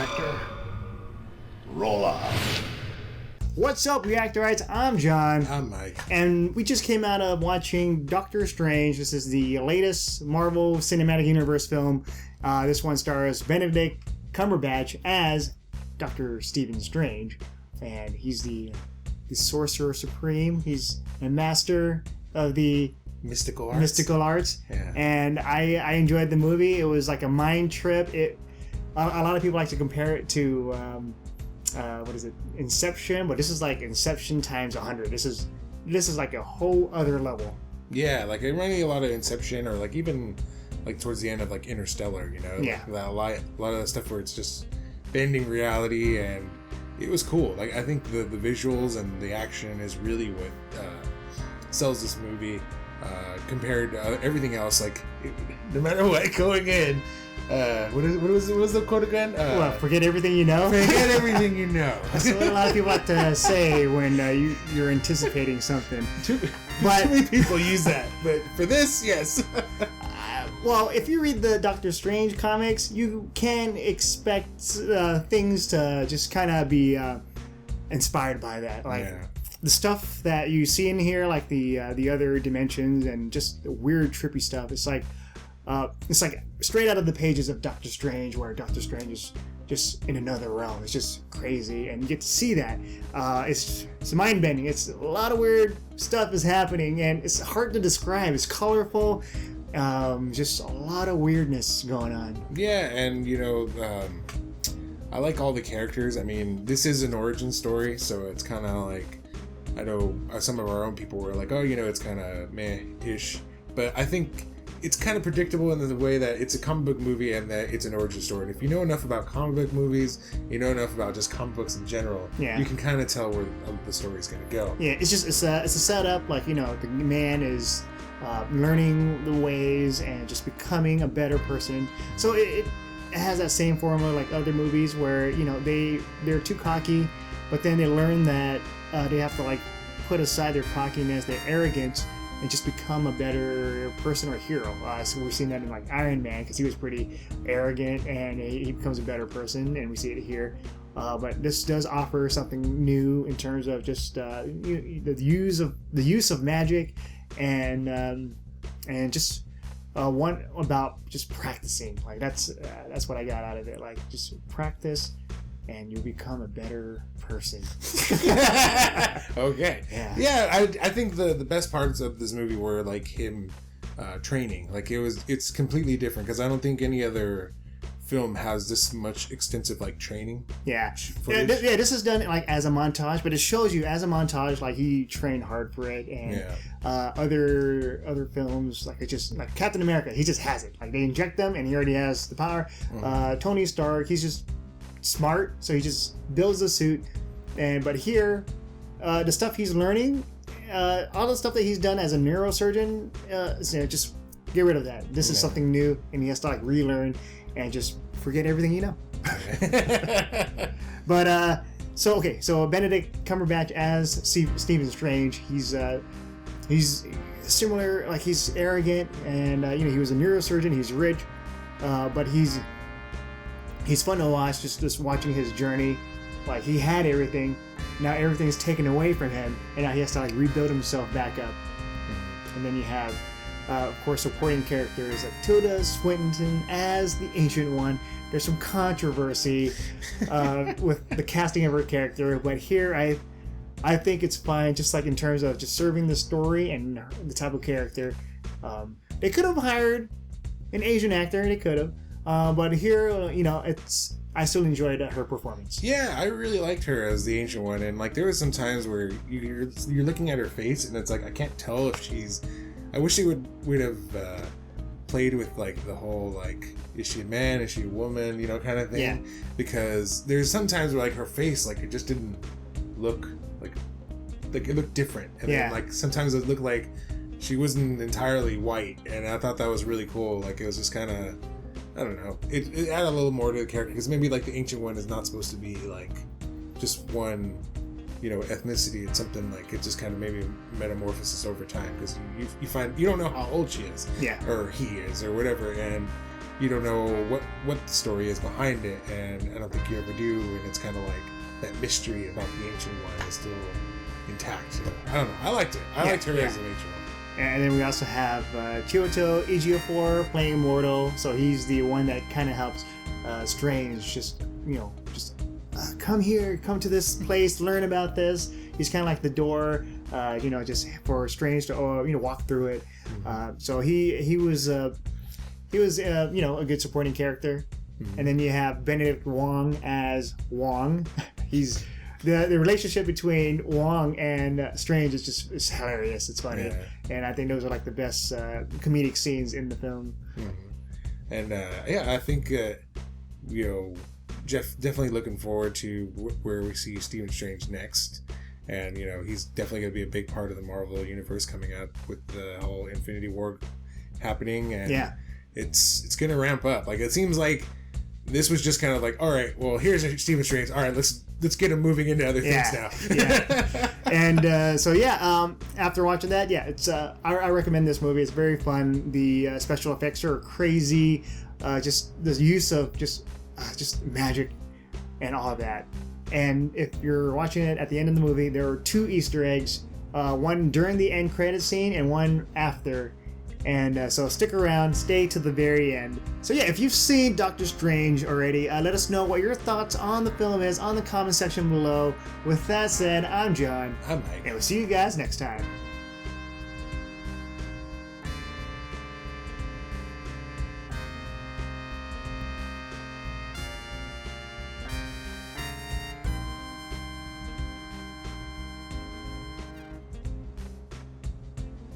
Reactor. Roll off. What's up, Reactorites? I'm John. I'm Mike. And we just came out of watching Doctor Strange. This is the latest Marvel Cinematic Universe film. This one stars Benedict Cumberbatch as Dr. Stephen Strange. And he's the Sorcerer Supreme. He's a master of the Mystical arts. Yeah. And I enjoyed the movie. It was like a mind trip. A lot of people like to compare it to what is it, Inception, but this is like Inception times 100. This is like a whole other level. Yeah, like it reminded me a lot of Inception, or like even like towards the end of like Interstellar, you know? Yeah. Like, a lot of the stuff where it's just bending reality, and it was cool. Like I think the visuals and the action is really what sells this movie compared to everything else. Like no matter what, going in. What was the quote again? Forget everything you know. Forget everything you know. That's what a lot of people like to say when you're anticipating something. Too many people use that, but for this, yes. Well, if you read the Doctor Strange comics, you can expect things to just kind of be inspired by that. Like the stuff that you see in here, like the other dimensions and just the weird, trippy stuff. It's like straight out of the pages of Doctor Strange, where Doctor Strange is just in another realm. It's just crazy, and you get to see that. It's mind bending. It's a lot of weird stuff is happening, and it's hard to describe. It's colorful. Just a lot of weirdness going on. Yeah, and I like all the characters. I mean, this is an origin story, so it's kind of like, I know some of our own people were like, oh, it's kind of meh-ish, but I think it's kind of predictable in the way that it's a comic book movie and that it's an origin story. And if you know enough about comic book movies, you know enough about just comic books in general, you can kind of tell where the story's going to go. Yeah, it's a setup. Like, the man is learning the ways and just becoming a better person. So it has that same formula like other movies where, they're too cocky, but then they learn that they have to like put aside their cockiness, their arrogance, and just become a better person or hero. So we've seen that in like Iron Man, because he was pretty arrogant and he becomes a better person, and we see it here. But this does offer something new in terms of just the use of magic, and just one about just practicing. Like that's what I got out of it. Like just practice, and you become a better person. Okay. Yeah. I think the best parts of this movie were like him training. Like it's completely different, because I don't think any other film has this much extensive like training. This is done like as a montage, but it shows you as a montage like he trained hard for it, and other films like like Captain America, he just has it. Like they inject them and he already has the power. Tony Stark, he's just smart, so he just builds the suit. But here, the stuff he's learning, all the stuff that he's done as a neurosurgeon, just get rid of that. This is something new, and he has to like relearn and just forget everything you know. But so Benedict Cumberbatch as Stephen Strange, he's similar, like he's arrogant, and he was a neurosurgeon, he's rich, but he's fun to watch, just watching his journey. Like he had everything, now everything's taken away from him, and now he has to like rebuild himself back up. And then you have, of course, supporting characters like Tilda Swinton as the Ancient One. There's some controversy with the casting of her character, but here I think it's fine, just like in terms of just serving the story and the type of character. They could have hired an Asian actor, they could have. But here, I still enjoyed her performance. Yeah, I really liked her as the Ancient One, and like there was some times where you're looking at her face, and it's like I can't tell if she's. I wish they would have played with like the whole like, is she a man, is she a woman, kind of thing. Yeah. Because there's some times where like her face, like it just didn't look like it looked different, and then like sometimes it looked like she wasn't entirely white, and I thought that was really cool. Like it was just kind of. I don't know. It added a little more to the character, because maybe like the Ancient One is not supposed to be like just one, ethnicity. It's something like it just kind of maybe metamorphosis over time, because you find you don't know how old she is, or he is, or whatever. And you don't know what the story is behind it, and I don't think you ever do, and it's kind of like that mystery about the Ancient One is still intact. So, I don't know. I liked it. I liked her as an Ancient One. And then we also have Chiwetel Ejiofor playing Immortal. So he's the one that kind of helps Strange just come here, come to this place, learn about this. He's kind of like the door, just for Strange to walk through it. So he was a good supporting character. And then you have Benedict Wong as Wong. He's the relationship between Wong and Strange is hilarious. It's funny, and I think those are like the best comedic scenes in the film. And I think Jeff definitely looking forward to where we see Stephen Strange next. And he's definitely going to be a big part of the Marvel universe coming up with the whole Infinity War happening, and it's going to ramp up. Like, it seems like this was just kind of like, all right, well, here's Stephen Strange. All right, let's get him moving into other things now. And after watching that, it's I recommend this movie. It's very fun. The special effects are crazy. Just the use of just magic and all of that. And if you're watching it at the end of the movie, there are 2 Easter eggs, one during the end credit scene and one after. And so stick around, stay to the very end. So if you've seen Doctor Strange already, let us know what your thoughts on the film is on the comment section below. With that said, I'm John. I'm Mike. And we'll see you guys next time.